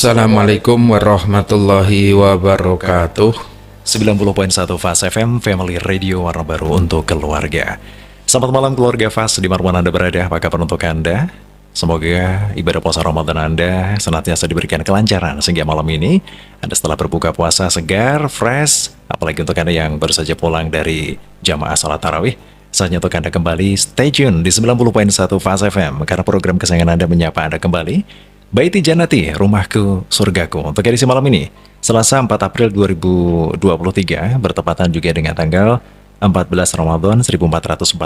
Assalamualaikum warahmatullahi wabarakatuh. 90.1 Fas FM, Family Radio warna baru untuk keluarga. Selamat malam keluarga Fas, di mana Anda berada, apa kabar untuk Anda? Semoga ibadah puasa Ramadan Anda senantiasa diberikan kelancaran, sehingga malam ini Anda setelah berbuka puasa segar, fresh. Apalagi untuk Anda yang baru saja pulang dari jamaah salat tarawih, saatnya untuk Anda kembali stay tune di 90.1 Fas FM, karena program kesayangan Anda menyapa Anda kembali. Baiti Janati, Rumahku Surgaku. Untuk edisi malam ini, Selasa 4 April 2023, bertepatan juga dengan tanggal 14 Ramadan 1444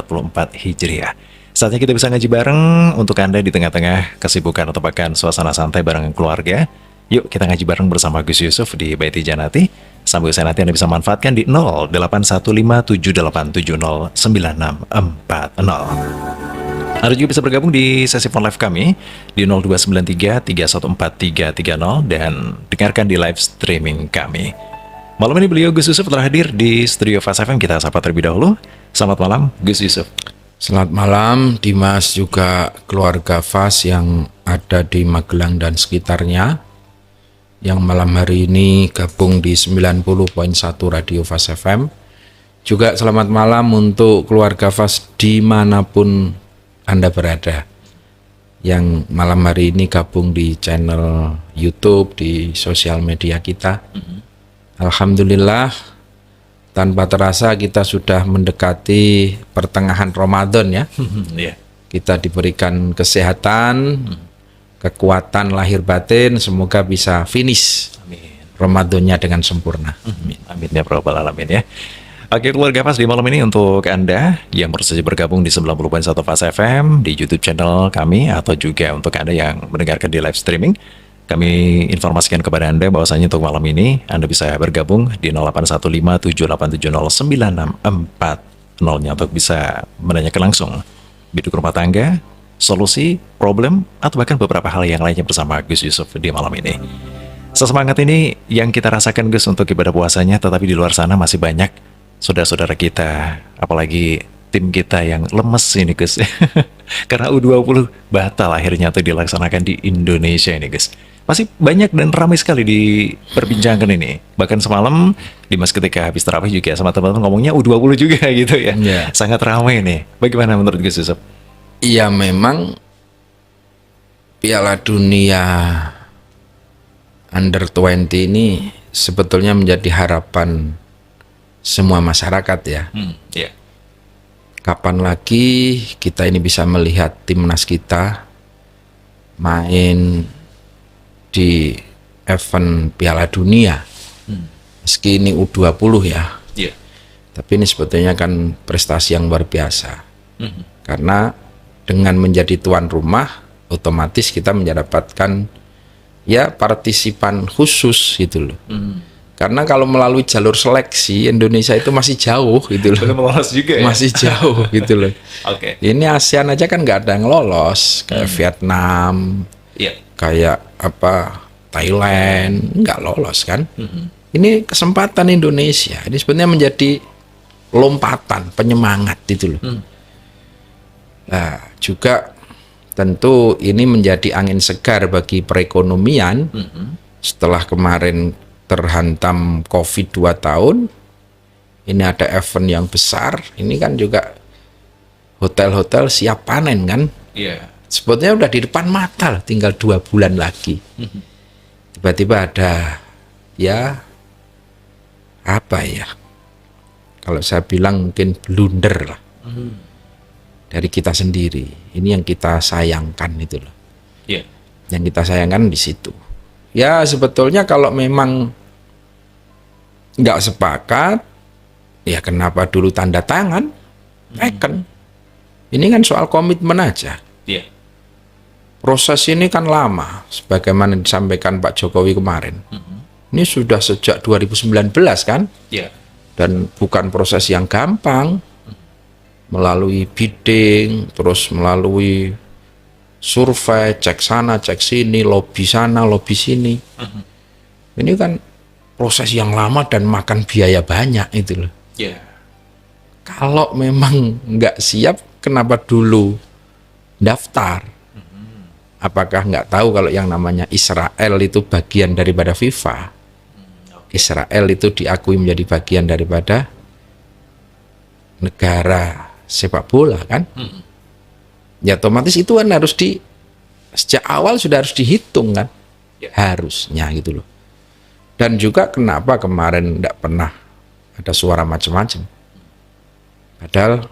Hijriah. Saatnya kita bisa ngaji bareng untuk Anda di tengah-tengah kesibukan atau bahkan suasana santai bareng keluarga. Yuk kita ngaji bareng bersama Gus Yusuf di Baiti Janati. Sambil saya nanti Anda bisa manfaatkan di 081578709640. Anda juga bisa bergabung di sesi phone live kami di 0293-314330 dan dengarkan di live streaming kami. Malam ini beliau Gus Yusuf telah hadir di studio Fas FM. Kita sapa terlebih dahulu. Selamat malam Gus Yusuf. Selamat malam Dimas, juga keluarga Fas yang ada di Magelang dan sekitarnya, yang malam hari ini gabung di 90.1 Radio Fas FM. Juga selamat malam untuk keluarga Fas dimanapun Anda berada, yang malam hari ini gabung di channel YouTube, di sosial media kita. Alhamdulillah, tanpa terasa kita sudah mendekati pertengahan Ramadan ya. Kita diberikan kesehatan, kekuatan lahir batin, semoga bisa finish Ramadannya dengan sempurna. Amin ya rabbal alamin ya. Oke keluarga Fas, di malam ini untuk Anda yang baru saja bergabung di 90.1 Fas FM di YouTube channel kami, atau juga untuk Anda yang mendengarkan di live streaming, kami informasikan kepada Anda bahwasanya untuk malam ini Anda bisa bergabung di 081578709640-nya untuk bisa menanyakan langsung biduk rumah tangga, solusi, problem, atau bahkan beberapa hal yang lainnya bersama Gus Yusuf di malam ini. Sesemangat ini yang kita rasakan Gus untuk ibadah puasanya, tetapi di luar sana masih banyak saudara-saudara kita, apalagi tim kita yang lemes ini Gus. Karena U20 batal akhirnya tuh dilaksanakan di Indonesia ini Gus. Masih banyak dan ramai sekali diperbincangkan ini. Bahkan semalam Dimas ketika habis tarawih juga sama teman-teman ngomongnya U20 juga gitu ya. Sangat ramai nih. Bagaimana menurut Gus Yusuf? Iya, memang Piala Dunia Under 20 ini sebetulnya menjadi harapan semua masyarakat ya. Kapan lagi kita ini bisa melihat timnas kita main di event Piala Dunia, meski ini U20 ya. Tapi ini sebetulnya kan prestasi yang luar biasa. Karena dengan menjadi tuan rumah, otomatis kita mendapatkan ya partisipan khusus gitu loh. Karena kalau melalui jalur seleksi Indonesia itu masih jauh gitu loh. Belum lolos juga ya? Masih jauh gitu loh. Ini ASEAN aja kan nggak ada yang lolos, kayak Vietnam, kayak apa Thailand nggak lolos kan. Ini kesempatan Indonesia. Ini sebenarnya menjadi lompatan, penyemangat gitu loh. Nah, juga tentu ini menjadi angin segar bagi perekonomian setelah kemarin terhantam COVID 2 tahun. Ini ada event yang besar. Ini kan juga hotel-hotel siap panen kan. Sebetulnya udah di depan mata lah, tinggal 2 bulan lagi. Tiba-tiba ada ya apa ya, kalau saya bilang mungkin blunder lah dari kita sendiri. Ini yang kita sayangkan itu loh. Yang kita sayangkan di situ. Ya sebetulnya kalau memang nggak sepakat, ya kenapa dulu tanda tangan, teken. Ini kan soal komitmen aja. Proses ini kan lama, sebagaimana disampaikan Pak Jokowi kemarin. Ini sudah sejak 2019 kan, dan bukan proses yang gampang, melalui bidding, terus melalui survei, cek sana, cek sini, lobby sana, lobby sini. Ini kan proses yang lama dan makan biaya banyak itu loh. Kalau memang nggak siap, kenapa dulu daftar? apakah nggak tahu kalau yang namanya Israel itu bagian daripada FIFA? Israel itu diakui menjadi bagian daripada negara sepak bola kan? Ya otomatis itu kan harus sejak awal sudah harus dihitung kan? Harusnya gitu loh. Dan juga kenapa kemarin nggak pernah ada suara macam-macam? Padahal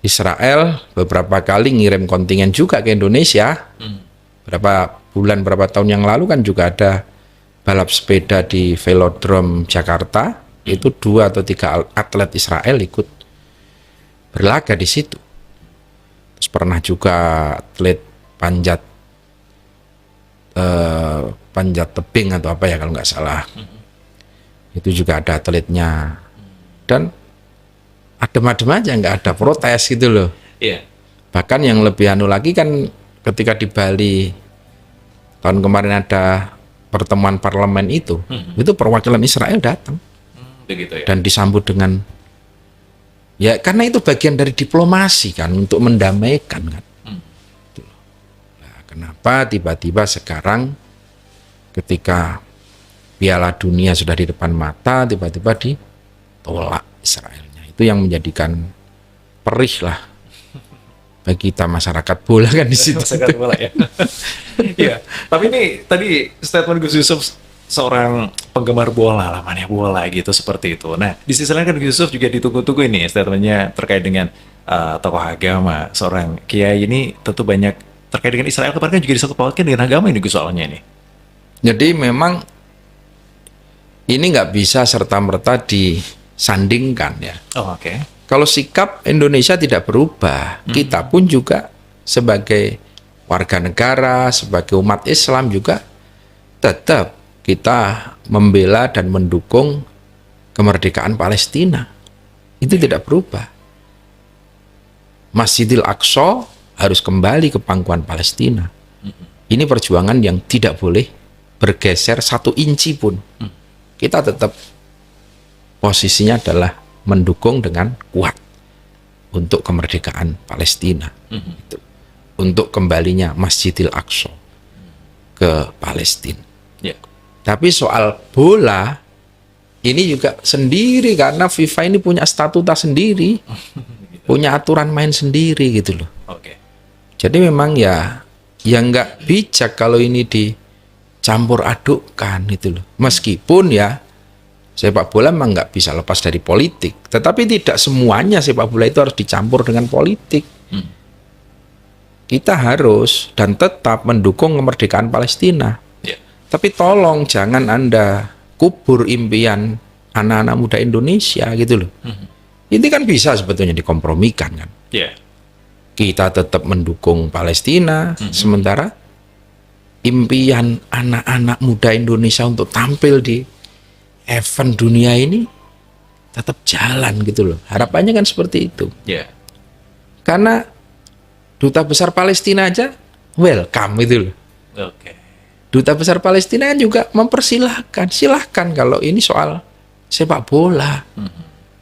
Israel beberapa kali ngirim kontingen juga ke Indonesia. Berapa tahun yang lalu kan juga ada balap sepeda di Velodrome Jakarta. Itu 2 atau 3 atlet Israel ikut berlaga di situ. Terus pernah juga atlet panjat tebing atau apa ya kalau nggak salah. Itu juga ada atletnya. Dan adem-adem aja, nggak ada protes gitu loh. Bahkan yang lebih anu lagi kan ketika di Bali tahun kemarin ada pertemuan parlemen itu perwakilan Israel datang. Begitu ya. Dan disambut dengan ya karena itu bagian dari diplomasi kan untuk mendamaikan kan. Nah, kenapa tiba-tiba sekarang ketika Piala Dunia sudah di depan mata tiba-tiba ditolak Israelnya? Itu yang menjadikan perih lah bagi kita masyarakat bola kan di situ. Masyarakat bola ya. Iya. Tapi ini tadi statement Gus Yusuf seorang penggemar bola lah, mania bola gitu seperti itu. Nah di sisi lain kan Gus Yusuf juga ditunggu-tunggu ini statementnya terkait dengan tokoh agama, seorang kiai ini tentu banyak terkait dengan Israel. Kemarin kan juga disangkut-pautkan dengan agama ini Gus soalnya ini. Jadi memang ini nggak bisa serta-merta disandingkan ya. Oke. Kalau sikap Indonesia tidak berubah, kita pun juga sebagai warga negara, sebagai umat Islam juga tetap kita membela dan mendukung kemerdekaan Palestina. Itu tidak berubah. Masjidil Aqsa harus kembali ke pangkuan Palestina. Ini perjuangan yang tidak boleh bergeser 1 inci pun. Kita tetap posisinya adalah mendukung dengan kuat untuk kemerdekaan Palestina, untuk kembalinya Masjidil Aqsa ke Palestina. Tapi soal bola ini juga sendiri karena FIFA ini punya statuta sendiri, punya aturan main sendiri gitu loh. Jadi memang ya nggak bijak kalau ini dicampur adukkan gitu loh. Meskipun ya sepak bola memang nggak bisa lepas dari politik, tetapi tidak semuanya sepak bola itu harus dicampur dengan politik. Kita harus dan tetap mendukung kemerdekaan Palestina. Tapi tolong jangan Anda kubur impian anak-anak muda Indonesia gitu loh. Ini kan bisa sebetulnya dikompromikan kan. Kita tetap mendukung Palestina, sementara impian anak-anak muda Indonesia untuk tampil di event dunia ini tetap jalan gitu loh. Harapannya kan seperti itu. Karena Duta Besar Palestina aja welcome gitu loh. Duta Besar Palestina juga mempersilahkan, silahkan kalau ini soal sepak bola.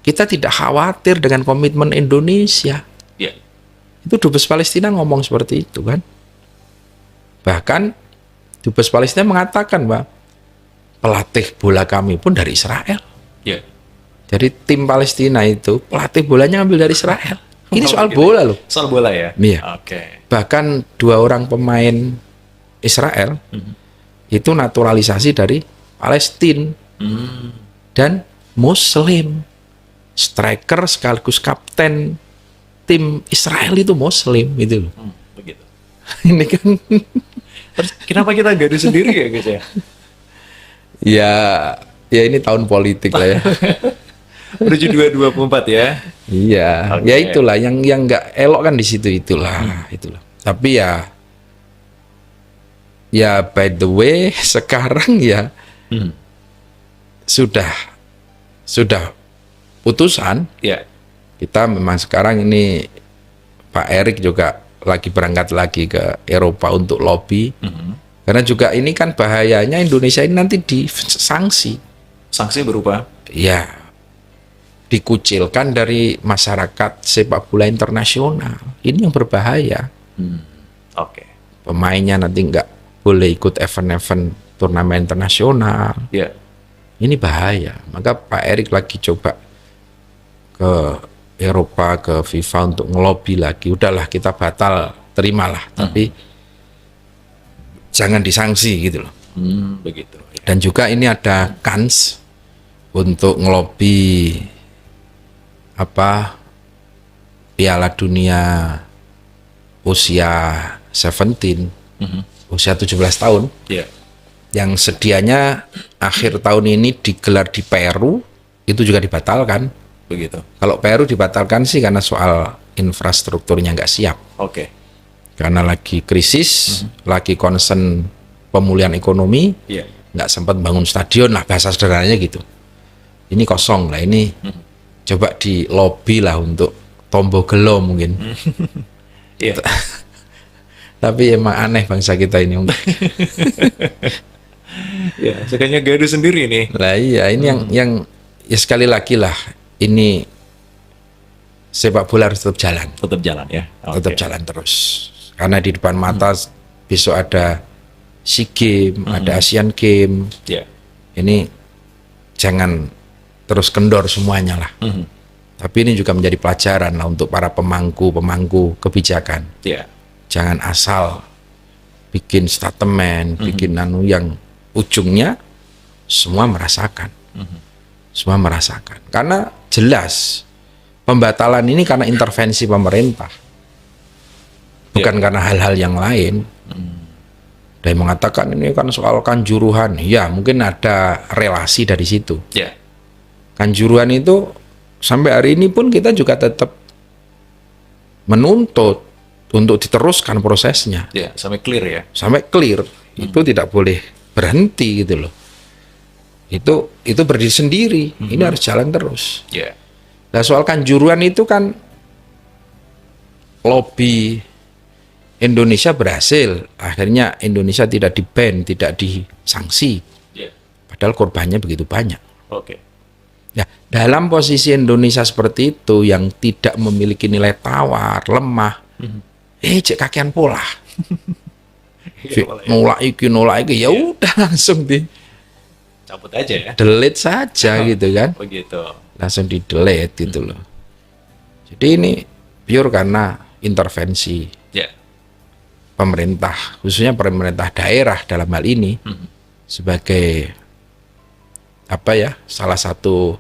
Kita tidak khawatir dengan komitmen Indonesia. Itu Dubes Palestina ngomong seperti itu kan. Bahkan Dubes Palestina mengatakan bahwa pelatih bola kami pun dari Israel. Jadi tim Palestina itu pelatih bolanya ngambil dari Israel. Ini soal bola loh. Soal bola ya? Iya. Bahkan 2 orang pemain Israel itu naturalisasi dari Palestina dan Muslim. Striker sekaligus kapten tim Israel itu Muslim gitu loh. Begitu. Ini kan terus kenapa kita gaduh sendiri ya guys ya? Ya ini tahun politik lah ya. Menuju 2024 ya. Iya, ya itulah yang nggak elok kan di situ itulah. Tapi ya by the way sekarang ya sudah putusan. Kita memang sekarang ini Pak Erik juga lagi berangkat lagi ke Eropa untuk lobby. Karena juga ini kan bahayanya Indonesia ini nanti disanksi. Sanksi berupa? Ya, dikucilkan dari masyarakat sepak bola internasional. Ini yang berbahaya. Oke. Pemainnya nanti nggak boleh ikut event-event turnamen internasional. Ya. Ini bahaya. Maka Pak Erik lagi coba ke Eropa, ke FIFA untuk ngelobi lagi. Udahlah kita batal, terimalah. Tapi jangan disanksi gitu loh. Begitu. Ya. Dan juga ini ada kans untuk ngelobi Piala Dunia usia 17, usia 17 tahun. Yeah. Yang sedianya akhir tahun ini digelar di Peru, itu juga dibatalkan. Begitu. Kalau Peru dibatalkan sih karena soal infrastrukturnya nggak siap. Oke. Karena lagi krisis, lagi concern pemulihan ekonomi, nggak sempat bangun stadion lah, bahasa sederhananya gitu. Ini kosong lah, ini coba di lobby lah untuk Tombo Gelo mungkin. Tapi emang aneh bangsa kita ini. Ya, sekalinya gaduh sendiri nih. Nah iya, ini yang ya sekali lagi lah, ini sepak bola harus tetap jalan. Tetap jalan ya. Tetap jalan terus. Karena di depan mata besok ada SEA Games, ada Asian Games. Yeah. Ini jangan terus kendor semuanya lah. Tapi ini juga menjadi pelajaran lah untuk para pemangku kebijakan. Yeah. Jangan asal bikin statement, bikin yang ujungnya semua merasakan. Semua merasakan. Karena jelas pembatalan ini karena intervensi pemerintah. Bukan karena hal-hal yang lain. Ada yang mengatakan ini kan soal Kanjuruhan. Ya, mungkin ada relasi dari situ. Yeah. Kanjuruhan itu sampai hari ini pun kita juga tetap menuntut untuk diteruskan prosesnya. Ya, sampai clear ya. Sampai clear. Itu tidak boleh berhenti gitu loh. Itu berdiri sendiri. Ini harus jalan terus. Yeah. Nah, soal Kanjuruhan itu kan lobby Indonesia berhasil. Akhirnya Indonesia tidak di-ban, tidak disanksi. Yeah. Padahal korbannya begitu banyak. Oke. Nah, dalam posisi Indonesia seperti itu yang tidak memiliki nilai tawar, lemah, cek kakean pola. Nolak iki, ya udah langsung cabut aja ya. Delete saja gitu kan. Begitu. Langsung di delete gitu loh. Jadi ini pure karena intervensi pemerintah, khususnya pemerintah daerah dalam hal ini sebagai salah satu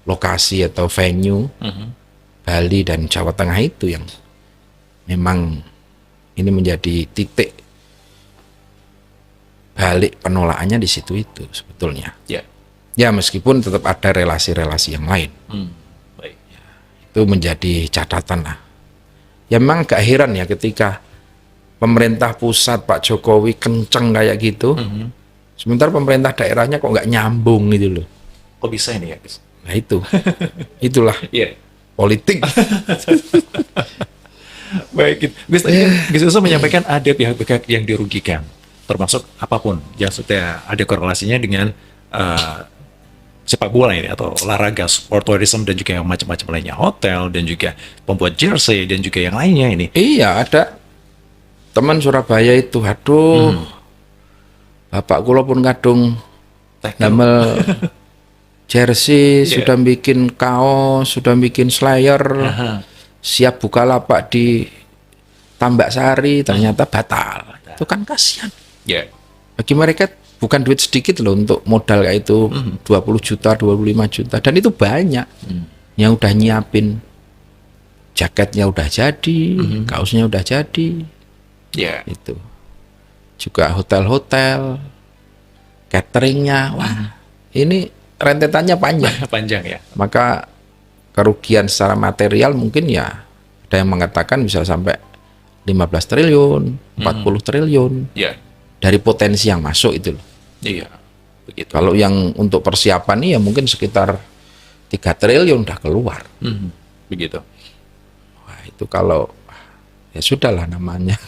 lokasi atau venue Bali dan Jawa Tengah itu yang memang ini menjadi titik balik penolakannya di situ itu sebetulnya. Ya meskipun tetap ada relasi-relasi yang lain. Baik. Ya, itu menjadi catatan lah. Ya memang gak heran ya ketika pemerintah pusat Pak Jokowi kenceng kayak gitu, sementara pemerintah daerahnya kok nggak nyambung gitu loh. Kok bisa ini ya, Gus? Nah itulah politik. Baik, Gus Uso menyampaikan ada pihak-pihak yang dirugikan, termasuk apapun, yang sudah ada korelasinya dengan sepak bola ini atau olahraga, sport tourism dan juga yang macam-macam lainnya, hotel dan juga pembuat jersey dan juga yang lainnya ini. Iya, ada teman Surabaya itu, bapak kula pun kadung damel jersey, sudah bikin kaos, sudah bikin slayer, siap buka lapak di Tambak Sari, ternyata batal. Itu kan kasihan. Bagi mereka bukan duit sedikit loh untuk modal kayak itu, 20 juta, 25 juta, dan itu banyak yang udah nyiapin, jaketnya udah jadi, kaosnya udah jadi. Itu juga hotel-hotel, cateringnya, wah ini rentetannya panjang ya. Maka kerugian secara material mungkin ya ada yang mengatakan bisa sampai 15 triliun, 40 triliun dari potensi yang masuk itu loh. Iya, begitu. Kalau yang untuk persiapan ini ya mungkin sekitar 3 triliun udah keluar. Begitu. Wah itu kalau ya sudahlah namanya.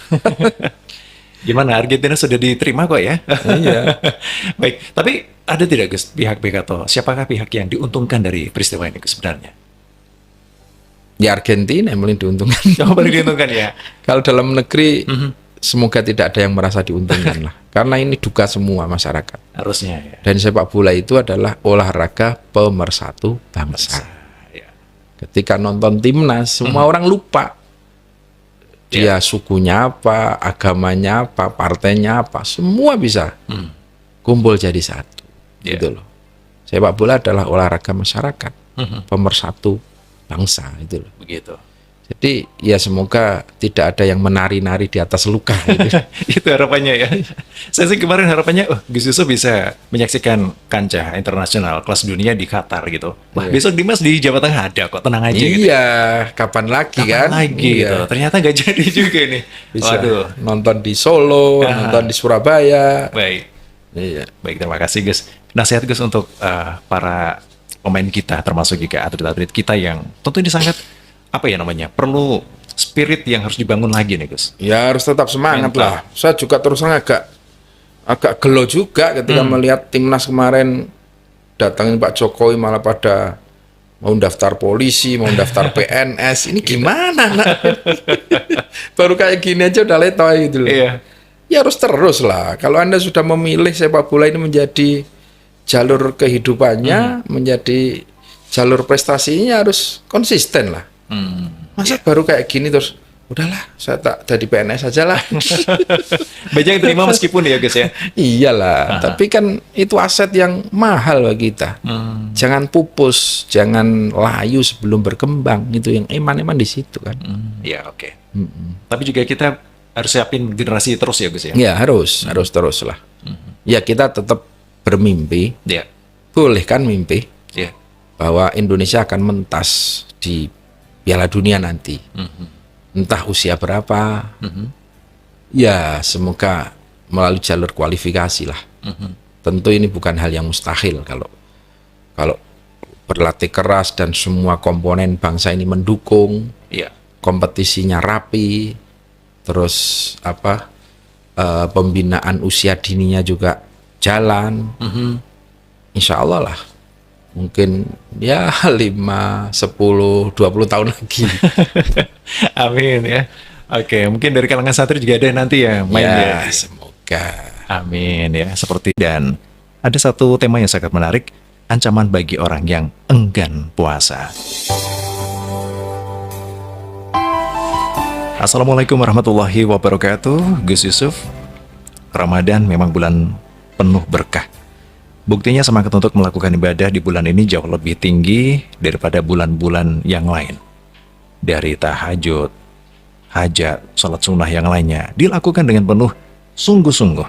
Gimana, Argentina sudah diterima kok ya? Iya. Baik, tapi ada tidak Gus pihak-pihak atau siapakah pihak yang diuntungkan dari peristiwa ini sebenarnya? Ya Argentina yang paling diuntungkan. Yang paling diuntungkan ya? Kalau dalam negeri semoga tidak ada yang merasa diuntungkan lah. Karena ini duka semua masyarakat. Harusnya ya. Dan sepak bola itu adalah olahraga pemersatu bangsa. Ya. Ketika nonton timnas, semua orang lupa dia sukunya apa, agamanya apa, partainya apa, semua bisa kumpul jadi satu. Gitu loh. Sepak bola adalah olahraga masyarakat, pemersatu bangsa itu loh. Begitu. Jadi ya semoga tidak ada yang menari-nari di atas luka gitu. Itu harapannya ya. Saya sih kemarin harapannya Gus Yusuf bisa menyaksikan kancah internasional kelas dunia di Qatar gitu. Wah, besok Dimas di Jawa Tengah ada kok, tenang aja gitu. Iya, kapan lagi kan? Gitu. Ternyata nggak jadi juga nih. Bisa Waduh. nonton di Solo, nonton di Surabaya. Baik. Iya. Baik, terima kasih Gus. Nasihat Gus untuk para pemain kita, termasuk juga atlet-atlet kita yang tentu ini sangat perlu spirit yang harus dibangun lagi nih Gus. Ya harus tetap semangat lah. Saya juga terus terang agak gelo juga ketika melihat timnas kemarin datangin Pak Jokowi malah pada mau daftar polisi, mau daftar PNS. Ini gimana nak? Baru kayak gini aja udah letoy gitu loh. Iya. Ya harus terus lah. Kalau Anda sudah memilih sepak bola ini menjadi jalur kehidupannya, menjadi jalur prestasinya, harus konsisten lah. Masa baru kayak gini terus udahlah saya tak jadi PNS aja lah. Banyak yang terima meskipun ya Gus ya. Iyalah, tapi kan itu aset yang mahal bagi kita. Jangan pupus, jangan layu sebelum berkembang. Itu yang eman-eman di situ kan. Ya oke. Tapi juga kita harus siapin generasi terus ya Gus ya. Ya harus terus lah. Ya kita tetap bermimpi. Ya. Boleh kan mimpi? Ya. Bahwa Indonesia akan mentas di Piala Dunia nanti, entah usia berapa, ya semoga melalui jalur kualifikasi lah. Tentu ini bukan hal yang mustahil kalau berlatih keras dan semua komponen bangsa ini mendukung, kompetisinya rapi, terus pembinaan usia dininya juga jalan, insya Allah lah. Mungkin ya 5, 10, 20 tahun lagi. Amin ya. Oke, mungkin dari kalangan santri juga ada nanti ya main ya. Semoga. Amin ya. Seperti dan ada satu tema yang sangat menarik, ancaman bagi orang yang enggan puasa. Assalamualaikum warahmatullahi wabarakatuh. Gus Yusuf, Ramadan memang bulan penuh berkah. Buktinya semangat untuk melakukan ibadah di bulan ini jauh lebih tinggi daripada bulan-bulan yang lain. Dari tahajud, hajat, sholat sunnah yang lainnya dilakukan dengan penuh sungguh-sungguh.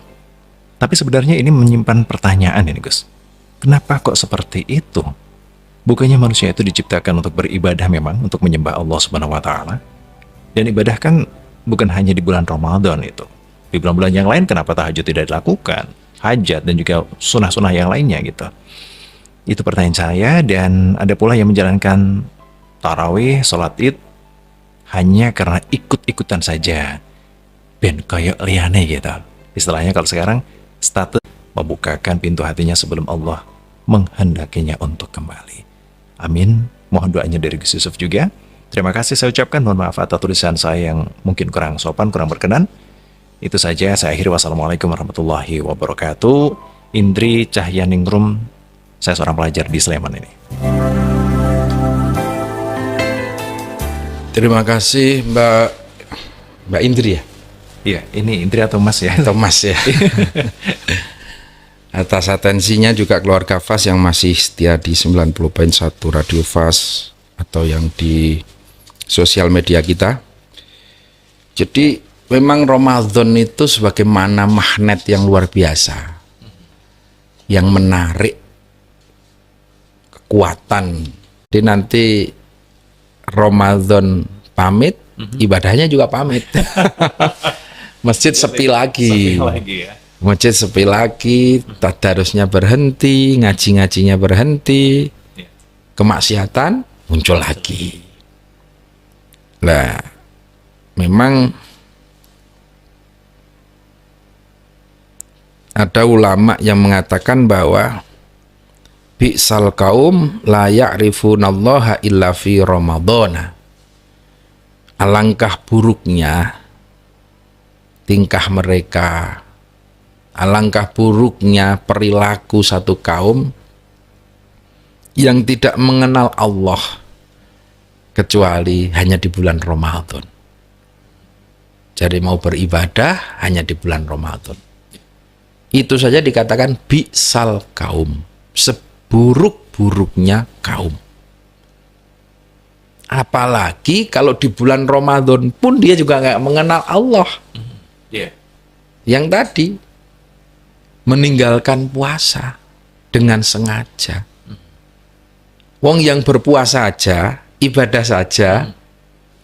Tapi sebenarnya ini menyimpan pertanyaan ini Gus. Kenapa kok seperti itu? Bukannya manusia itu diciptakan untuk beribadah memang, untuk menyembah Allah Subhanahu wa Ta'ala. Dan ibadah kan bukan hanya di bulan Ramadan itu. Di bulan-bulan yang lain kenapa tahajud tidak dilakukan? Hajat dan juga sunnah-sunnah yang lainnya gitu. Itu pertanyaan saya. Dan ada pula yang menjalankan tarawih, sholat id hanya karena ikut-ikutan saja, ben kayak liane gitu. Istilahnya kalau sekarang status membukakan pintu hatinya sebelum Allah menghendakinya untuk kembali. Amin. Mohon doanya dari Gus Yusuf juga. Terima kasih saya ucapkan. Mohon maaf atas tulisan saya yang mungkin kurang sopan, kurang berkenan. Itu saja, saya akhiri. Wassalamualaikum warahmatullahi wabarakatuh. Indri Cahyaningrum, saya seorang pelajar di Sleman ini. Terima kasih Mbak Indri ya? Iya, ini Indri atau Mas ya? Atau Mas ya. Atas atensinya juga keluarga FAS yang masih setia di 90.1 Radio FAS atau yang di sosial media kita. Jadi memang Ramadan itu sebagaimana magnet yang luar biasa, yang menarik kekuatan. Jadi nanti Ramadan pamit, ibadahnya juga pamit. Masjid sepi lagi. Ya. Masjid sepi lagi, tadarusnya berhenti, ngaji-ngajinya berhenti, kemaksiatan muncul lagi. Nah, memang ada ulama yang mengatakan bahwa bi'sal kaum la ya'rifunallaha illa fi ramadhana. Alangkah buruknya tingkah mereka, alangkah buruknya perilaku satu kaum yang tidak mengenal Allah kecuali hanya di bulan Ramadan. Jadi mau beribadah hanya di bulan Ramadan. Itu saja dikatakan bi'sal kaum, seburuk-buruknya kaum. Apalagi kalau di bulan Ramadan pun dia juga nggak mengenal Allah. Yang tadi meninggalkan puasa dengan sengaja. Wong yang berpuasa aja, ibadah saja,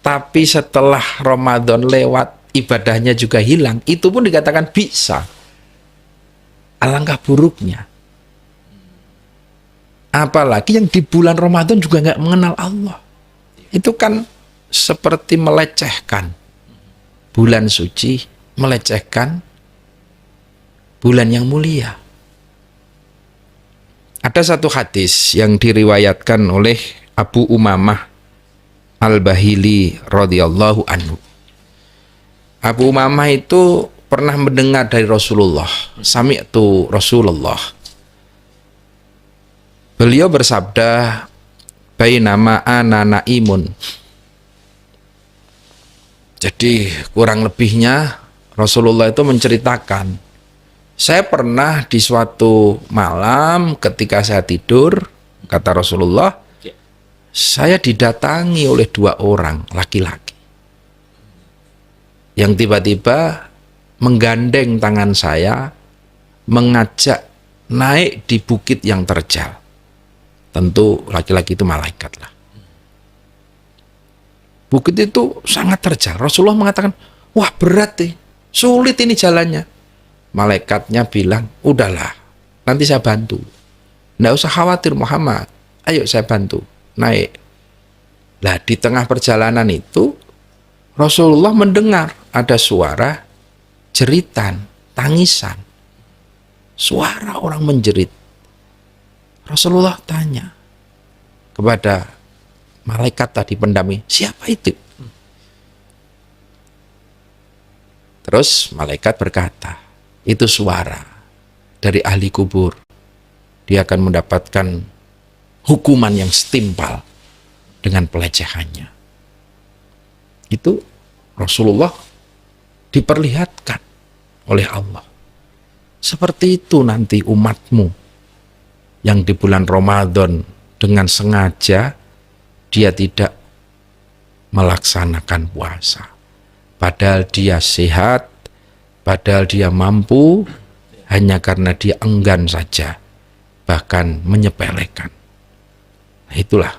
tapi setelah Ramadan lewat, ibadahnya juga hilang. Itu pun dikatakan bisa. Alangkah buruknya. Apalagi yang di bulan Ramadan juga nggak mengenal Allah. Itu kan seperti melecehkan bulan suci, melecehkan bulan yang mulia. Ada satu hadis yang diriwayatkan oleh Abu Umamah Al-Bahili radhiyallahu anhu. Abu Umamah itu pernah mendengar dari Rasulullah, sami'tu Rasulullah. Beliau bersabda, bainama ana naimun. Jadi kurang lebihnya Rasulullah itu menceritakan, saya pernah di suatu malam ketika saya tidur, kata Rasulullah, saya didatangi oleh 2 orang laki-laki yang tiba-tiba menggandeng tangan saya, mengajak naik di bukit yang terjal. Tentu laki-laki itu malaikat lah. Bukit itu sangat terjal. Rasulullah mengatakan, wah berat nih, sulit ini jalannya. Malaikatnya bilang, udahlah, nanti saya bantu. Nggak usah khawatir Muhammad, ayo saya bantu, naik. Nah di tengah perjalanan itu, Rasulullah mendengar ada suara jeritan, tangisan. Suara orang menjerit. Rasulullah tanya kepada malaikat tadi pendamping, siapa itu? Terus malaikat berkata, itu suara dari ahli kubur. Dia akan mendapatkan hukuman yang setimpal dengan pelecehannya. Itu Rasulullah diperlihatkan oleh Allah. Seperti itu nanti umatmu yang di bulan Ramadan dengan sengaja dia tidak melaksanakan puasa. Padahal dia sehat, padahal dia mampu, hanya karena dia enggan saja, bahkan menyepelekan. Nah, itulah.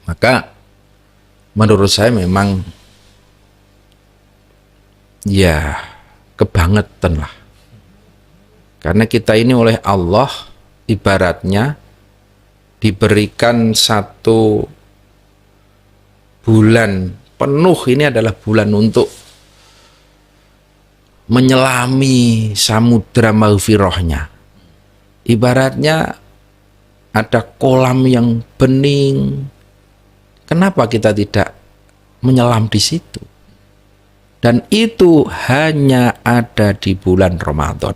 Maka menurut saya memang ya kebangetan lah. Karena kita ini oleh Allah ibaratnya diberikan satu bulan penuh, ini adalah bulan untuk menyelami samudra maghfirahnya. Ibaratnya ada kolam yang bening. Kenapa kita tidak menyelam di situ? Dan itu hanya ada di bulan Ramadan.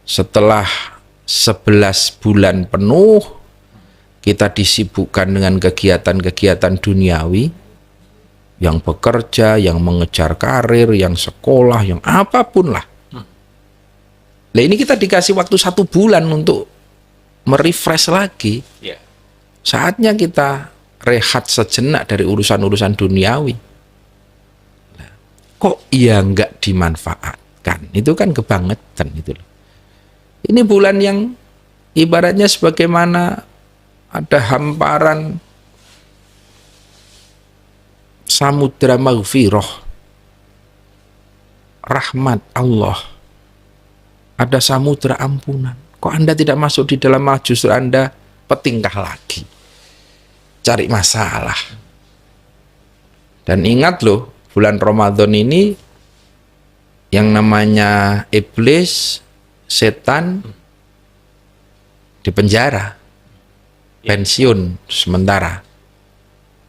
Setelah 11 bulan penuh kita disibukkan dengan kegiatan-kegiatan duniawi, yang bekerja, yang mengejar karir, yang sekolah, yang apapun lah. Nah ini kita dikasih waktu 1 bulan untuk merefresh lagi. Saatnya kita rehat sejenak dari urusan-urusan duniawi. Nah, kok ya nggak dimanfaatkan? Itu kan kebangetan itu loh. Ini bulan yang ibaratnya sebagaimana ada hamparan samudra maghfirah, rahmat Allah, ada samudra ampunan. Kok Anda tidak masuk di dalam, malah justru Anda petingkah lagi, cari masalah. Dan ingat loh, bulan Ramadan ini yang namanya iblis, setan di penjara, pensiun sementara.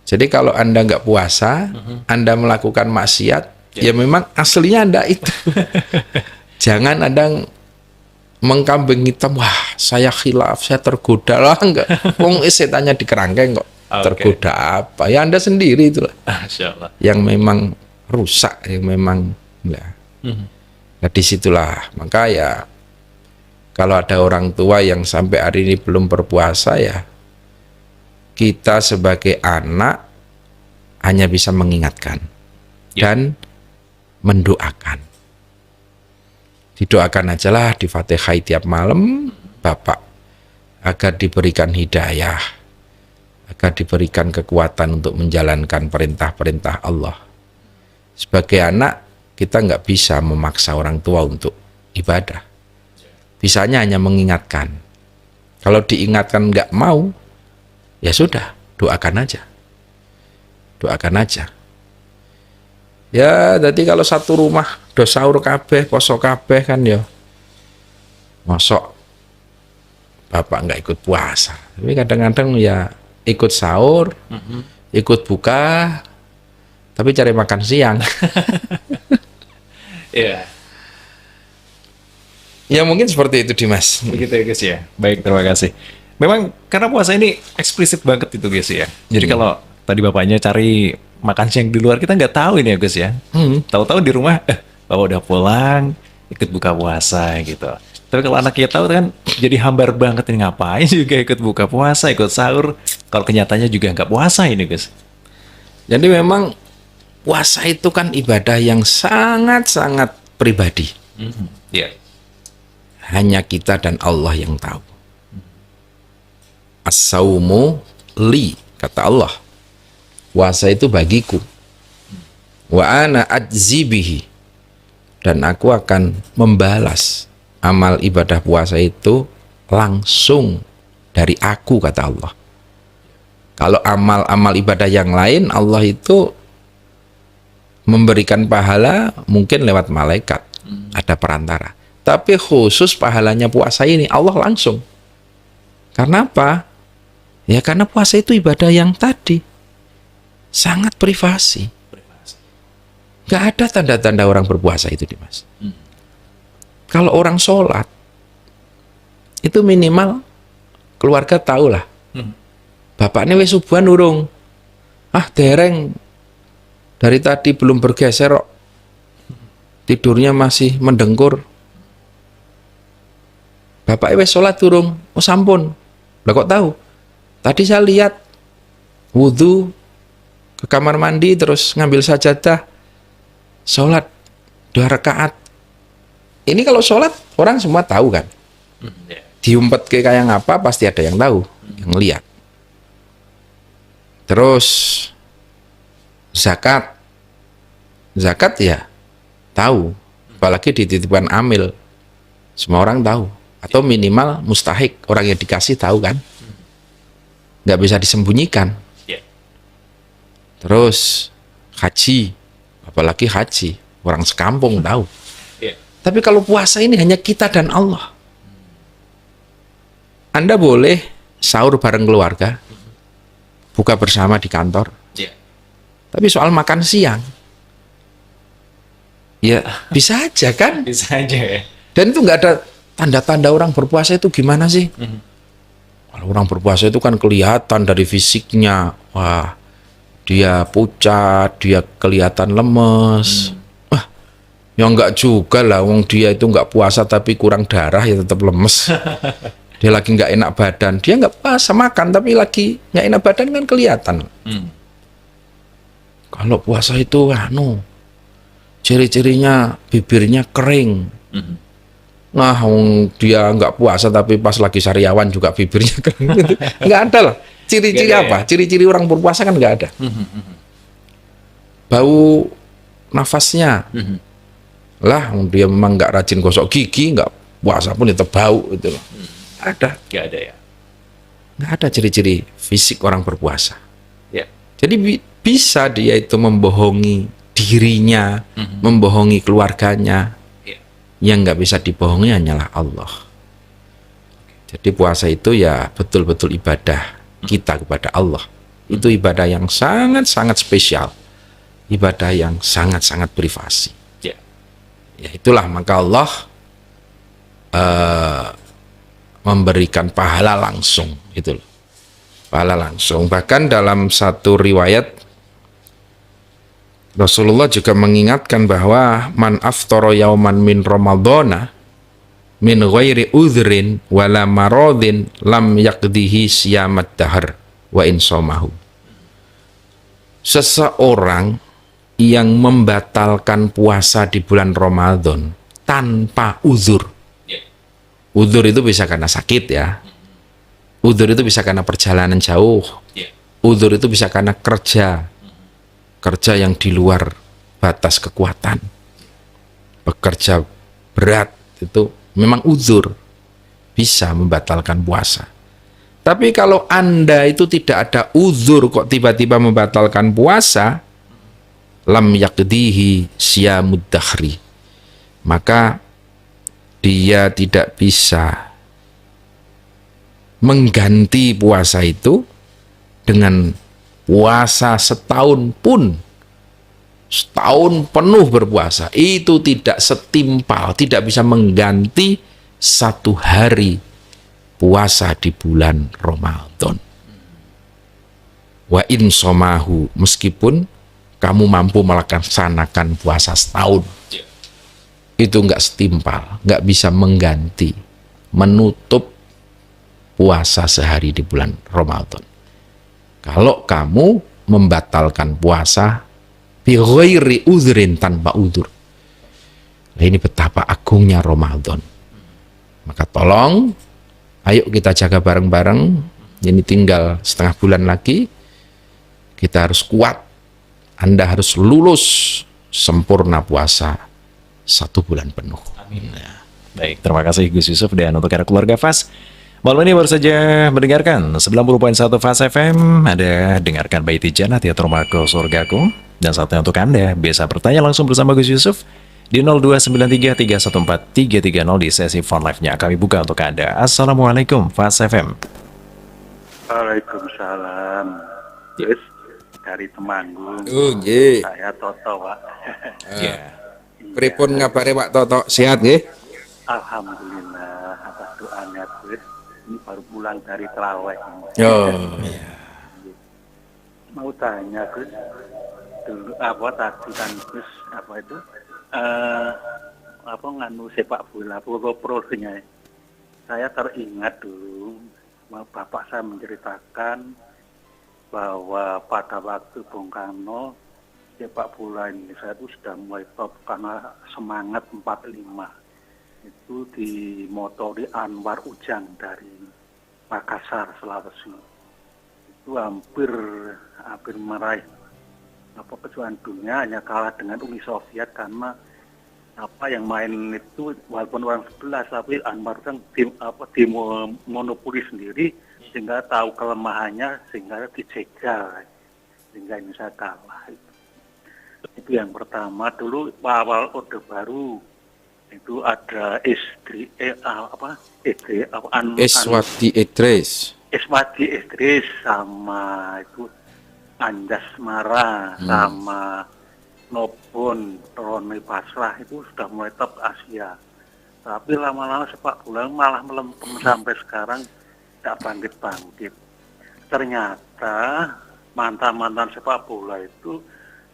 Jadi kalau Anda nggak puasa, Anda melakukan maksiat, Ya memang aslinya Anda itu. Jangan Anda mengkambing hitam, wah saya khilaf, saya tergoda lah, enggak. Wong setannya di kerangkeng kok. Tergoda apa? Ya Anda sendiri itulah. Yang memang rusak, yang memang ya. Nah disitulah, maka ya kalau ada orang tua yang sampai hari ini belum berpuasa, ya kita sebagai anak hanya bisa mengingatkan dan mendoakan. Didoakan aja lah di Fatihah tiap malam Bapak, agar diberikan hidayah, agar diberikan kekuatan untuk menjalankan perintah-perintah Allah. Sebagai anak kita nggak bisa memaksa orang tua untuk ibadah. Bisanya hanya mengingatkan. Kalau diingatkan nggak mau, ya sudah, doakan aja. Doakan aja. Ya, jadi kalau satu rumah do sahur kabeh, poso kabeh kan ya. Mosok Bapak nggak ikut puasa. Tapi kadang-kadang ya ikut sahur, ikut buka, tapi cari makan siang. Iya. Ya mungkin seperti itu Dimas. Begitu ya guys ya. Baik, terima kasih. Memang karena puasa ini eksplisit banget itu guys ya. Jadi kalau tadi bapaknya cari makan siang di luar, kita nggak tahu ini ya guys ya. Tahu-tahu di rumah, bapak udah pulang, ikut buka puasa gitu. Tapi kalau anaknya tahu kan jadi hambar banget, ini ngapain juga ikut buka puasa, ikut sahur. Kalau kenyataannya juga nggak puasa ini guys. Jadi memang puasa itu kan ibadah yang sangat-sangat pribadi. Hanya kita dan Allah yang tahu. As-saumu li, kata Allah. Puasa itu bagiku. Wa ana ajzi bihi. Dan aku akan membalas amal ibadah puasa itu langsung dari aku, kata Allah. Kalau amal-amal ibadah yang lain, Allah itu memberikan pahala mungkin lewat malaikat. Ada perantara. Tapi khusus pahalanya puasa ini Allah langsung. Karena apa? Ya karena puasa itu ibadah yang tadi sangat privasi. Gak ada tanda-tanda orang berpuasa itu Dimas. Kalau orang sholat itu minimal keluarga tahu lah. Bapaknya wis subuhan urung. Ah dereng. Dari tadi belum bergeser kok. Tidurnya masih mendengkur. Bapaknya wis sholat urung. Oh sampun. Lah kok tahu? Tadi saya lihat wudhu, ke kamar mandi, terus ngambil sajadah, sholat 2 rakaat. Ini kalau sholat orang semua tahu kan. Diumpet ke kayak ngapa pasti ada yang tahu, yang lihat. Terus zakat ya tahu, apalagi dititipkan amil, semua orang tahu. Atau minimal mustahik, orang yang dikasih tahu kan, nggak bisa disembunyikan. Terus haji, apalagi haji, orang sekampung tahu. Tapi kalau puasa ini hanya kita dan Allah. Anda boleh sahur bareng keluarga, buka bersama di kantor. Tapi soal makan siang, ya bisa aja kan? Bisa aja ya. Dan itu nggak ada tanda-tanda orang berpuasa itu gimana sih? Kalau orang berpuasa itu kan kelihatan dari fisiknya, wah dia pucat, dia kelihatan lemes. Wah, ya enggak juga lah, wong dia itu enggak puasa tapi kurang darah ya tetap lemes. Dia lagi enggak enak badan, dia enggak puasa makan tapi lagi enggak enak badan kan kelihatan. Kalau puasa itu ciri-cirinya bibirnya kering. Nah, dia nggak puasa tapi pas lagi sariawan juga bibirnya kering. Nggak ada lah. Ciri-ciri apa? Ciri-ciri orang berpuasa kan nggak ada. Bau nafasnya. Lah, dia memang nggak rajin gosok gigi, nggak puasa pun tetap bau itu loh. Ada. Nggak ada ya. Nggak ada ciri-ciri fisik orang berpuasa. Jadi bisa dia itu membohongi dirinya, membohongi keluarganya. Yang nggak bisa dibohongi hanyalah Allah. Jadi puasa itu ya betul-betul ibadah kita kepada Allah. Itu ibadah yang sangat-sangat spesial, ibadah yang sangat-sangat privasi. Yeah. Ya itulah maka Allah memberikan pahala langsung, itu loh. Pahala langsung. Bahkan dalam satu riwayat Rasulullah juga mengingatkan bahwa man aftara yauman min ramadhana min ghairi udhrin wala maradin lam yaqdihi siyamat dahar wa insamahu. Seseorang yang membatalkan puasa di bulan Ramadan tanpa uzur. Uzur itu bisa karena sakit ya. Uzur itu bisa karena perjalanan jauh. Uzur itu bisa karena kerja yang di luar batas kekuatan. Bekerja berat itu memang uzur, bisa membatalkan puasa. Tapi kalau Anda itu tidak ada uzur kok tiba-tiba membatalkan puasa, lam yaqdihi siyamud dahri, maka dia tidak bisa mengganti puasa itu dengan puasa setahun pun. Setahun penuh berpuasa itu tidak setimpal, tidak bisa mengganti satu hari puasa di bulan Ramadan. Wa insomahu, meskipun kamu mampu melaksanakan puasa setahun, itu nggak setimpal, nggak bisa mengganti, menutup puasa sehari di bulan Ramadan. Kalau kamu membatalkan puasa bi ghairi uzrin, tanpa uzur. Nah, ini betapa agungnya Ramadan. Maka tolong, ayo kita jaga bareng-bareng. Ini tinggal setengah bulan lagi. Kita harus kuat. Anda harus lulus sempurna puasa 1 bulan penuh. Amin. Nah. Baik, terima kasih Gus Yusuf. Dan untuk keluarga FAS, malam ini baru saja mendengarkan 90.1 FAS FM. Ada dengarkan Baiti Jannah, Teater Mako Surgaku. Dan saatnya untuk Anda bisa bertanya langsung bersama Gus Yusuf di 02933143330 di sesi phone live-nya. Kami buka untuk Anda. Assalamualaikum FAS FM. Waalaikumsalam. Yes, dari Temanggung. Nggih. Saya Toto, Pak. Ya. Pripun ngabare Pak Toto? Sehat nggih? Alhamdulillah atas doanya, Gus. Ini baru pulang dari terawih. Oh, iya. Mau tanya, Gus. Dulu tadi kan Gus itu nganu sepak bola pro-nya. Saya teringat dulu bapak saya menceritakan bahwa pada waktu Bung Karno sepak bola Indonesia itu sudah mulai top karena semangat 45 itu dimotori Anwar Ujang dari Makassar, Sulawesi. Itu hampir meraih kejuaraan dunia, hanya kalah dengan Uni Soviet karena yang main itu walaupun orang 11 tapi Anwar Ujang monopoli sendiri sehingga tahu kelemahannya sehingga dijegal sehingga Indonesia kalah. Itu yang pertama. Dulu awal Orde Baru itu ada Eswati Idris sama itu Anjas Mara sama Nobon Roni Basrah itu sudah mulai top Asia. Tapi lama-lama sepak bola malah melempem sampai sekarang tidak bangkit-bangkit. Ternyata mantan-mantan sepak bola itu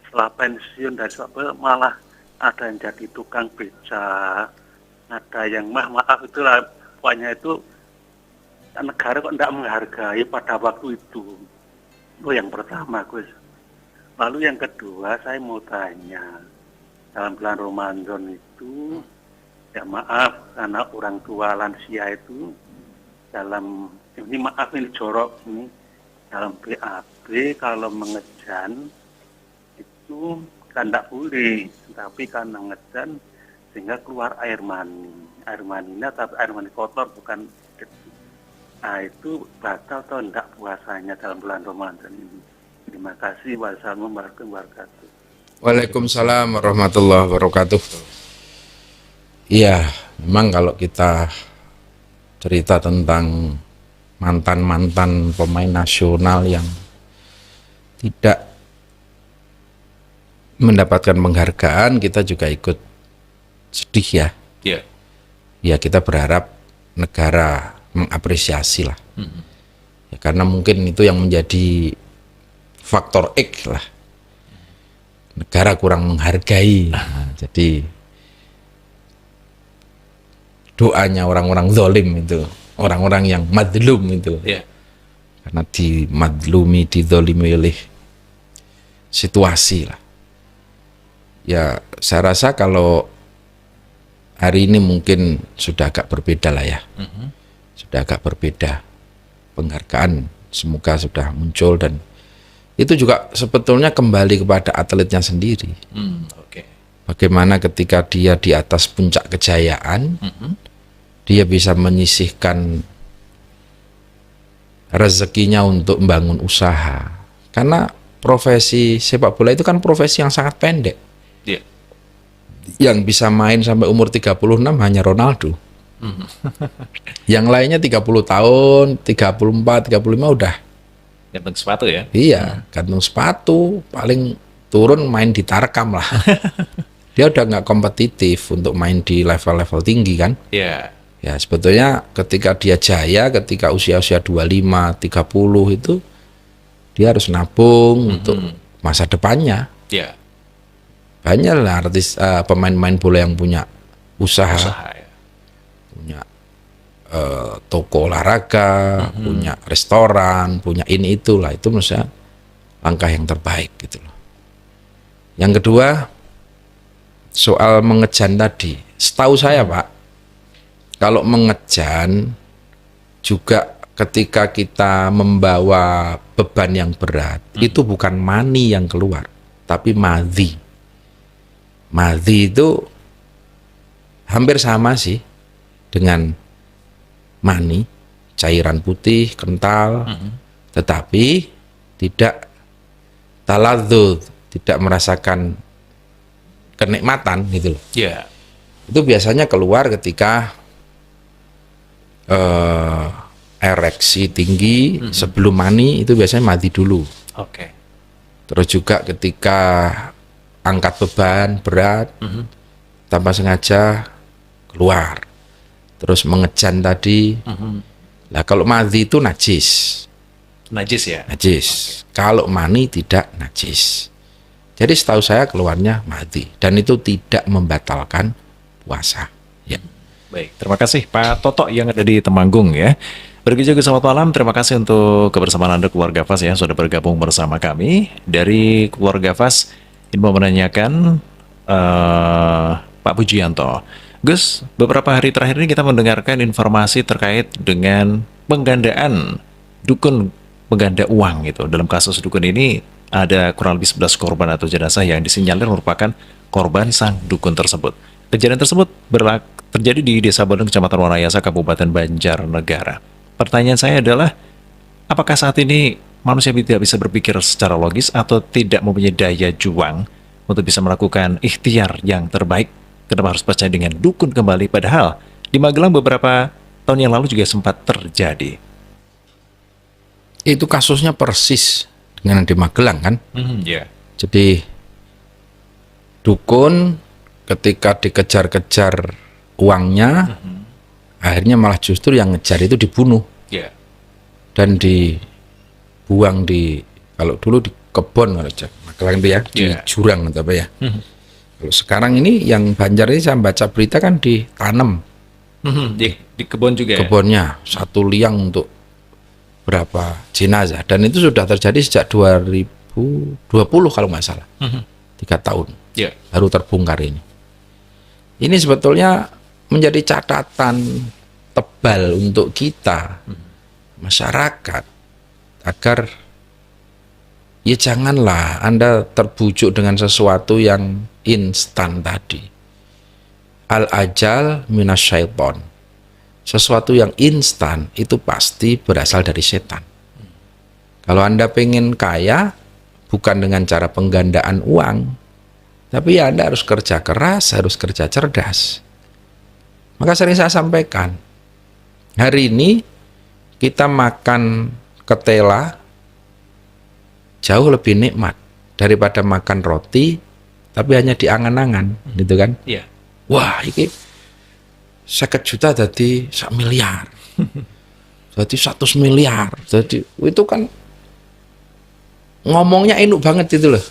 setelah pensiun dari sepak bola malah ada yang jadi tukang beca, ada yang maaf itulah pokoknya itu negara kok tidak menghargai pada waktu itu. Itu yang pertama, Gus. Lalu yang kedua, saya mau tanya, dalam bulan Ramadan itu, ya maaf, karena orang tua lansia itu, ini jorok ini, dalam BAB kalau mengejan, itu kan tidak boleh, tapi karena ngejan, sehingga keluar air mani. Air maninya, tapi air mani kotor, bukan. Nah, itu batal atau tidak puasanya dalam bulan Ramadan ini. Terima kasih. Wassalamualaikum warahmatullahi wabarakatuh. Waalaikumsalam warahmatullahi wabarakatuh. Iya, memang kalau kita cerita tentang mantan-mantan pemain nasional yang tidak mendapatkan penghargaan kita juga ikut sedih ya. Iya. Ya kita berharap negara mengapresiasi lah. Ya, karena mungkin itu yang menjadi faktor X lah. Negara kurang menghargai. Nah, jadi doanya orang-orang zalim itu, orang-orang yang madlum itu. Yeah. Karena dimadlumi, dizalimi oleh situasi lah. Ya, saya rasa kalau hari ini mungkin sudah agak berbeda lah ya. Sudah agak berbeda. Penghargaan semoga sudah muncul dan itu juga sebetulnya kembali kepada atletnya sendiri. Bagaimana ketika dia di atas puncak kejayaan, dia bisa menyisihkan rezekinya untuk membangun usaha. Karena profesi sepak bola itu kan profesi yang sangat pendek. Yeah. Yang bisa main sampai umur 36 hanya Ronaldo. Yang lainnya 30 tahun, 34, 35 udah gantung sepatu ya? Iya, gantung sepatu, paling turun main di Tarkam lah. Dia udah nggak kompetitif untuk main di level-level tinggi kan? Iya. Ya sebetulnya ketika dia jaya, ketika usia-usia 25, 30 itu dia harus nabung untuk masa depannya. Iya. Banyak lah artis pemain-pemain bola yang punya usaha Ya. punya toko olahraga, punya restoran, punya ini itulah, itu menurut saya langkah yang terbaik gitu loh. Yang kedua soal mengejan tadi, setahu saya Pak, kalau mengejan juga ketika kita membawa beban yang berat, itu bukan mani yang keluar, tapi madhi. Madhi itu hampir sama sih dengan mani, cairan putih, kental, tetapi tidak taladzuz, tidak merasakan kenikmatan gitu loh. Yeah. Itu biasanya keluar ketika ereksi tinggi sebelum mani, itu biasanya mati dulu. Oke. Terus juga ketika angkat beban berat tanpa sengaja keluar. Terus mengejan tadi. Lah kalau madhi itu najis. Najis ya? Najis. Kalau mani tidak najis. Jadi setahu saya keluarnya madhi dan itu tidak membatalkan puasa. Ya. Baik, terima kasih Pak Toto yang ada di Temanggung ya. Begitu juga selamat malam, terima kasih untuk kebersamaan Anda keluarga Fas ya, sudah bergabung bersama kami. Dari keluarga Fas, ini mau menanyakan Pak Pujianto. Gus, beberapa hari terakhir ini kita mendengarkan informasi terkait dengan penggandaan dukun pengganda uang gitu. Dalam kasus dukun ini ada kurang lebih 11 korban atau jenazah yang disinyalir merupakan korban sang dukun tersebut. Kejadian tersebut terjadi di Desa Bandung, Kecamatan Wanayasa, Kabupaten Banjarnegara. Pertanyaan saya adalah, apakah saat ini manusia tidak bisa berpikir secara logis atau tidak mempunyai daya juang untuk bisa melakukan ikhtiar yang terbaik? Kenapa harus percaya dengan dukun kembali? Padahal di Magelang beberapa tahun yang lalu juga sempat terjadi. Itu kasusnya persis dengan di Magelang kan? Yeah. Jadi dukun ketika dikejar-kejar uangnya, akhirnya malah justru yang ngejar itu dibunuh. Yeah. Dan dibuang di, kalau dulu di kebon Magelang itu ya, di jurang atau apa ya. Kalau sekarang ini yang Banjar ini saya baca berita kan ditanam. Di kebun juga. Kebunnya 1 liang untuk berapa jenazah, dan itu sudah terjadi sejak 2020 kalau nggak salah. 3 tahun baru terbongkar ini. Ini sebetulnya menjadi catatan tebal untuk kita masyarakat agar ya janganlah Anda terbujuk dengan sesuatu yang instan tadi. Al-ajal minasyaiton. Sesuatu yang instan itu pasti berasal dari setan. Kalau Anda pengen kaya, bukan dengan cara penggandaan uang, tapi ya Anda harus kerja keras, harus kerja cerdas. Maka sering saya sampaikan, hari ini kita makan ketela jauh lebih nikmat daripada makan roti tapi hanya di angan-angan, gitu kan? Iya. Wah, ini 50 juta jadi 1 miliar, jadi 100 miliar, jadi itu kan ngomongnya enak banget itu loh,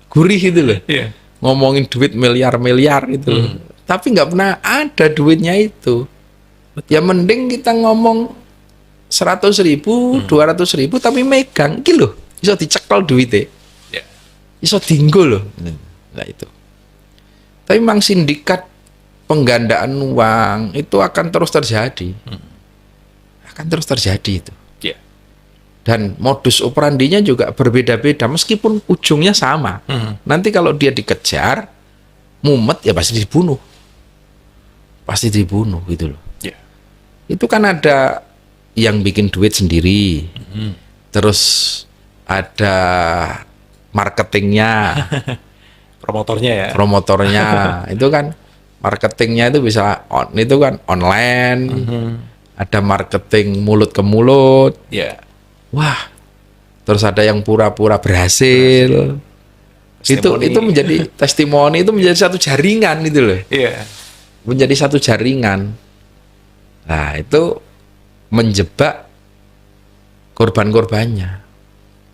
gurih itu loh, ngomongin duit miliar-miliar itu loh. Tapi nggak pernah ada duitnya itu. Ya mending kita ngomong 100.000, 200.000, tapi megang, iki loh, iso dicekel duitnya, iso dinggo loh. Nah itu. Tapi memang sindikat penggandaan uang itu akan terus terjadi, akan terus terjadi itu. Dan modus operandinya juga berbeda-beda, meskipun ujungnya sama. Nanti kalau dia dikejar, mumet ya pasti dibunuh, gitu loh. Itu kan ada yang bikin duit sendiri, terus ada marketingnya, promotornya, itu kan marketingnya itu bisa itu kan online, ada marketing mulut ke mulut, wah, terus ada yang pura-pura berhasil, itu menjadi testimoni, itu menjadi satu jaringan itu loh, menjadi satu jaringan. Nah itu menjebak korban-korbannya.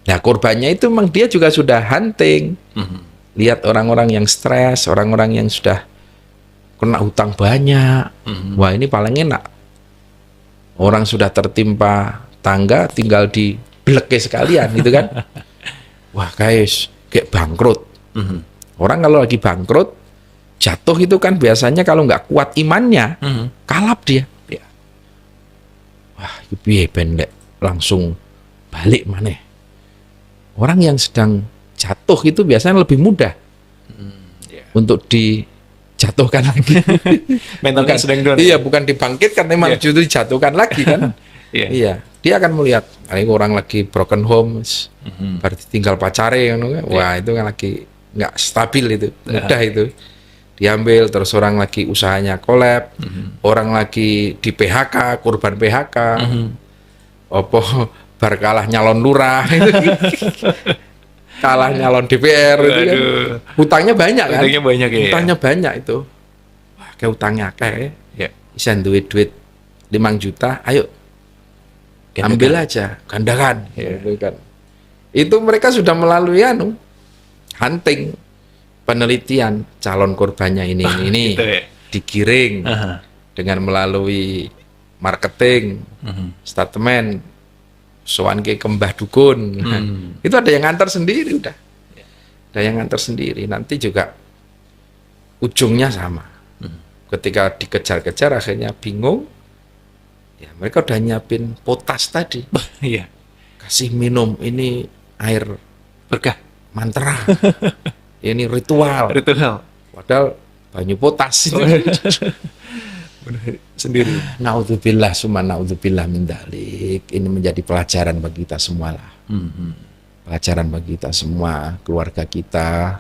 Nah korbannya itu memang dia juga sudah hunting, lihat orang-orang yang stres, orang-orang yang sudah kena hutang banyak. Wah ini paling enak, orang sudah tertimpa tangga tinggal di bleke sekalian gitu kan. Wah guys, kayak bangkrut. Orang kalau lagi bangkrut, jatuh itu kan biasanya kalau nggak kuat imannya, kalap dia. Wah, piye pendek, langsung balik maneh. Orang yang sedang jatuh itu biasanya lebih mudah untuk dijatuhkan lagi. Mentalnya sedang down. Iya, bukan dibangkitkan, memang justru dijatuhkan lagi kan. Iya, dia akan melihat orang lagi broken home, berarti tinggal pacare, wah itu kan lagi nggak stabil itu, mudah itu. Diambil, terus orang lagi usahanya kolab, orang lagi di PHK, korban PHK, opo bar kalah nyalon lurah, kalah nyalon DPR, itu kan. Hutangnya banyak kan? Hutangnya banyak itu. Wah, kayak hutangnya kayak, isen duit 5 juta, ayo ambil aja, gandakan, kan. Itu mereka sudah melalui hunting, penelitian calon korbannya ini gitu digiring dengan melalui marketing, statement, soan ke kembah dukun, itu ada yang ngantar sendiri, ada yang ngantar sendiri. Nanti juga ujungnya sama, ketika dikejar-kejar akhirnya bingung, ya mereka udah nyiapin potas tadi, kasih minum ini air berkah mantra. Ini ritual. Padahal banyu potas itu. Sendiri. Naudzubillah summa naudzubillah min dzalik. Ini menjadi pelajaran bagi kita semua lah. Pelajaran bagi kita semua, keluarga kita,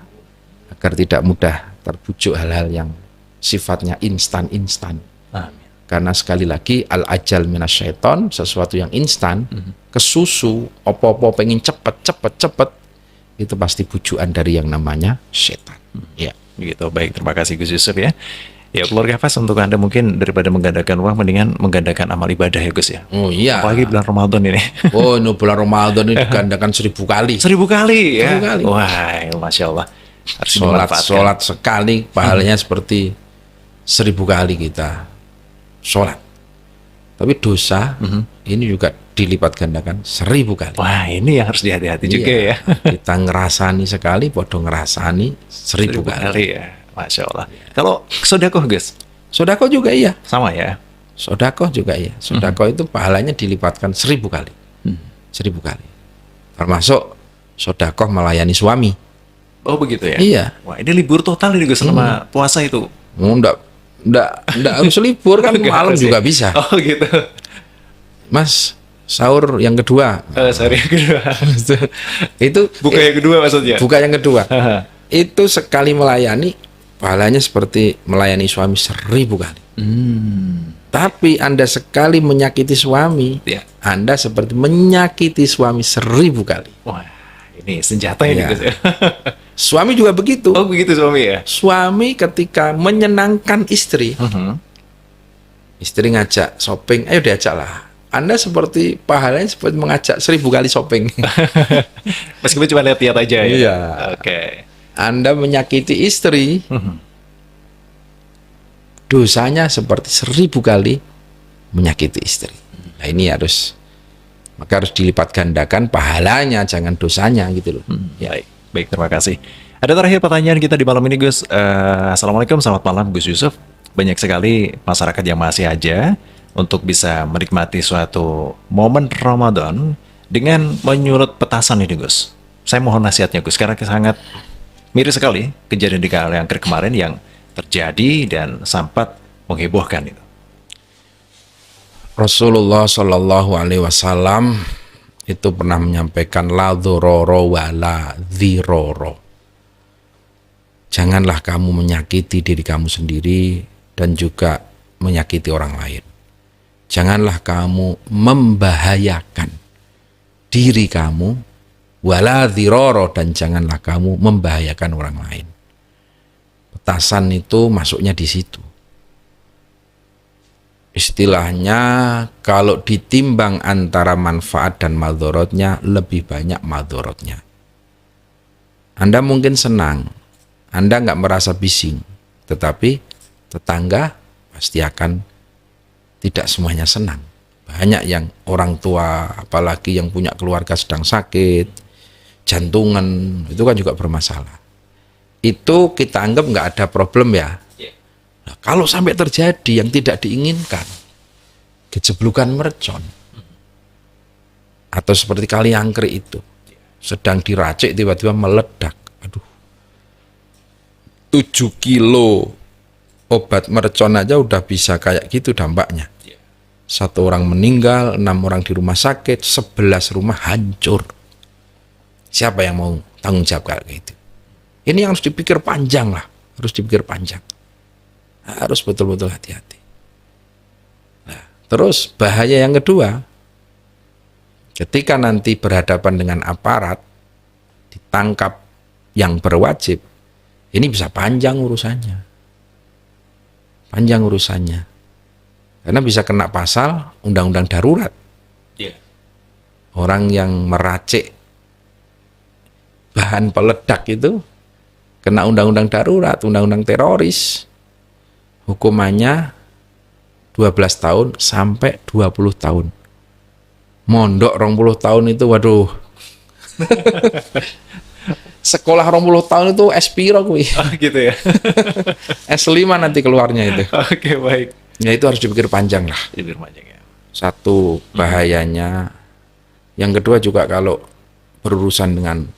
agar tidak mudah terbujuk hal-hal yang sifatnya instan-instan. Karena sekali lagi al-ajal minasyaiton, sesuatu yang instan, kesusu, opo-opo pengen cepet, itu pasti bujukan dari yang namanya setan. Ya, gitu. Baik, terima kasih Gus Yusuf ya. Ya, keluarga Fas, untuk Anda mungkin daripada menggandakan uang, mendingan menggandakan amal ibadah ya Gus ya. Oh iya. Apalagi bulan Ramadan ini. Oh, ini bulan Ramadan ini digandakan 1000 kali. 1000 kali ya. 1000 kali. Wah, Masya Allah. Harus sholat sekali, pahalanya seperti 1000 kali kita sholat. Tapi dosa ini juga dilipat gandakan 1000 kali. Wah, ini yang harus dihati-hati juga ya. Kita ngerasani sekali, podo ngerasani 1000 kali ya. Masya Allah. Kalau sodakoh Gus? Sodakoh juga iya. Sama ya? Sodakoh juga iya. Sodakoh itu pahalanya dilipatkan 1000 kali. 1000 kali. Termasuk sodakoh melayani suami. Oh begitu ya? Iya. Wah, ini libur total ini Gus selama puasa itu? Enggak harus libur kan, malam juga bisa. Oh gitu. Mas, sahur yang kedua. Sahur yang kedua. Itu buka yang kedua maksudnya? Buka yang kedua. Itu sekali melayani, pahalanya seperti melayani suami 1000 kali. Tapi Anda sekali menyakiti suami, Anda seperti menyakiti suami 1000 kali. Wah, ini senjata ini Gus ya. Suami juga begitu. Oh begitu suami ya. Suami ketika menyenangkan istri, istri ngajak shopping, ayo diajak lah. Anda seperti pahalanya seperti mengajak 1000 kali shopping. Meskipun cuma lihat-lihat aja ya. Iya. Oke. Anda menyakiti istri, dosanya seperti 1000 kali menyakiti istri. Nah ini maka harus dilipat gandakan pahalanya, jangan dosanya gitu loh. Ya. Baik, terima kasih. Ada terakhir pertanyaan kita di malam ini Gus. Assalamualaikum, selamat malam Gus Yusuf. Banyak sekali masyarakat yang masih aja untuk bisa menikmati suatu momen Ramadan dengan menyulut petasan ini Gus. Saya mohon nasihatnya Gus, karena sangat miris sekali kejadian di Kaliangker kemarin yang terjadi dan sempat menghebohkan itu. Rasulullah Shallallahu Alaihi Wasallam itu pernah menyampaikan la dzarara wa la dzirara. Janganlah kamu menyakiti diri kamu sendiri dan juga menyakiti orang lain. Janganlah kamu membahayakan diri kamu wala dzirara, dan janganlah kamu membahayakan orang lain. Petasan itu masuknya di situ. Istilahnya kalau ditimbang antara manfaat dan madorotnya, lebih banyak madorotnya. Anda mungkin senang, Anda nggak merasa bising, tetapi tetangga pasti akan tidak semuanya senang. Banyak yang orang tua, apalagi yang punya keluarga sedang sakit, jantungan, itu kan juga bermasalah. Itu kita anggap nggak ada problem ya. Nah, kalau sampai terjadi yang tidak diinginkan, kejeblukan mercon, atau seperti Kaliangker itu, sedang diracik tiba-tiba meledak, 7 kilo obat mercon aja udah bisa kayak gitu dampaknya. 1 orang meninggal, 6 orang di rumah sakit, 11 rumah hancur. Siapa yang mau tanggung jawab kayak gitu? Ini yang harus dipikir panjang lah, harus dipikir panjang. Harus betul-betul hati-hati. Nah, terus bahaya yang kedua, ketika nanti berhadapan dengan aparat, ditangkap yang berwajib, ini bisa panjang urusannya. Panjang urusannya. Karena bisa kena pasal undang-undang darurat. Orang yang meracik bahan peledak itu kena undang-undang darurat, undang-undang teroris. Hukumannya 12 tahun sampai 20 tahun. Mondok 20 tahun itu, waduh. Sekolah 20 tahun itu S-piro kuwi. Oh gitu ya. S5 nanti keluarnya itu. Oke, baik. Ya itu harus dipikir panjang lah. Dipikir panjang ya. Satu, bahayanya. Yang kedua juga kalau berurusan dengan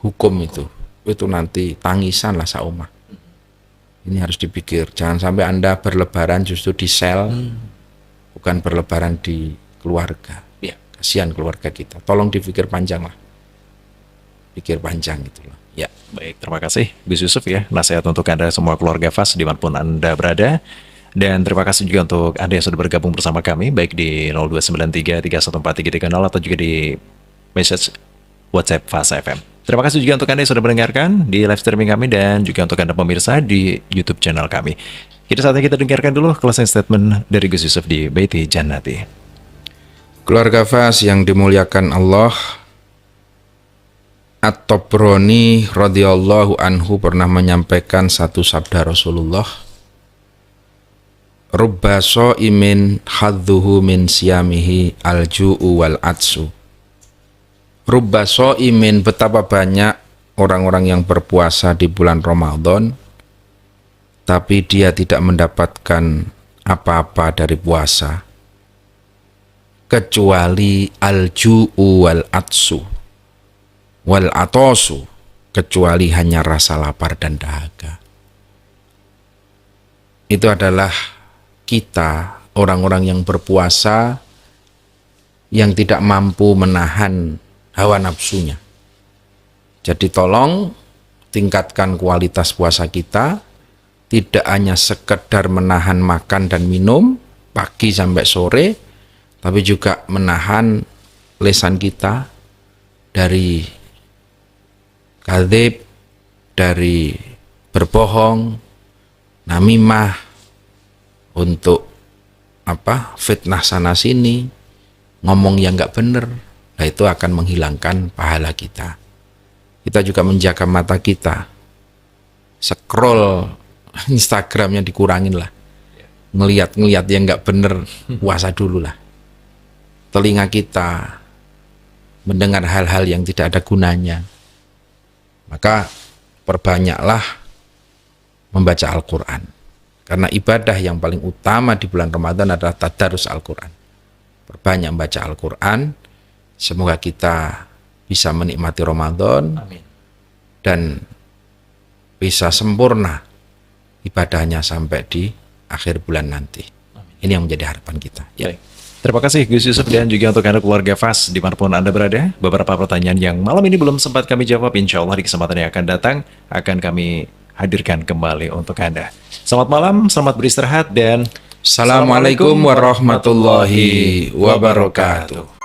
hukum itu nanti tangisan lah saumah. Ini harus dipikir, jangan sampai Anda berlebaran justru di sel, bukan berlebaran di keluarga. Ya, kasihan keluarga kita. Tolong dipikir panjang lah, pikir panjang gitu loh. Ya. Baik, terima kasih Gus Yusuf ya, nasihat untuk Anda semua keluarga FAS dimanapun Anda berada. Dan terima kasih juga untuk Anda yang sudah bergabung bersama kami, baik di 0293314330 atau juga di message WhatsApp FAS FM. Terima kasih juga untuk Anda yang sudah mendengarkan di live streaming kami dan juga untuk Anda pemirsa di YouTube channel kami. Saatnya kita dengarkan dulu closing statement dari Gus Yusuf di Baiti Jannati. Keluarga FAS yang dimuliakan Allah, At-Tabrani radhiyallahu anhu pernah menyampaikan satu sabda Rasulullah, Rubba sha'imin hadduhu min siyamihi al-ju'u wal-atsu. Rubba sha'imin, betapa banyak orang-orang yang berpuasa di bulan Ramadan, tapi dia tidak mendapatkan apa-apa dari puasa, kecuali al-ju'u wal-atsu, wal-atosu, kecuali hanya rasa lapar dan dahaga. Itu adalah kita, orang-orang yang berpuasa, yang tidak mampu menahan hawa nafsunya. Jadi tolong tingkatkan kualitas puasa kita, tidak hanya sekedar menahan makan dan minum pagi sampai sore, tapi juga menahan lisan kita dari kadzib, dari berbohong, namimah, untuk fitnah sana sini, ngomong yang nggak bener. Nah, itu akan menghilangkan pahala kita. Kita juga menjaga mata kita, scroll Instagramnya dikurangin lah, ngeliat yang nggak bener, puasa dulu lah. Telinga kita mendengar hal-hal yang tidak ada gunanya, maka perbanyaklah membaca Al-Quran, karena ibadah yang paling utama di bulan Ramadan adalah tadarus Al-Quran. Perbanyak membaca Al-Quran, semoga kita bisa menikmati Ramadan. Amin. Dan bisa sempurna ibadahnya sampai di akhir bulan nanti. Amin. Ini yang menjadi harapan kita. Ya. Baik. Terima kasih Gus Yusuf, dan juga untuk Anda keluarga FAS dimanapun Anda berada. Beberapa pertanyaan yang malam ini belum sempat kami jawab, insya Allah di kesempatan yang akan datang akan kami hadirkan kembali untuk Anda. Selamat malam, selamat beristirahat, dan Assalamualaikum warahmatullahi wabarakatuh.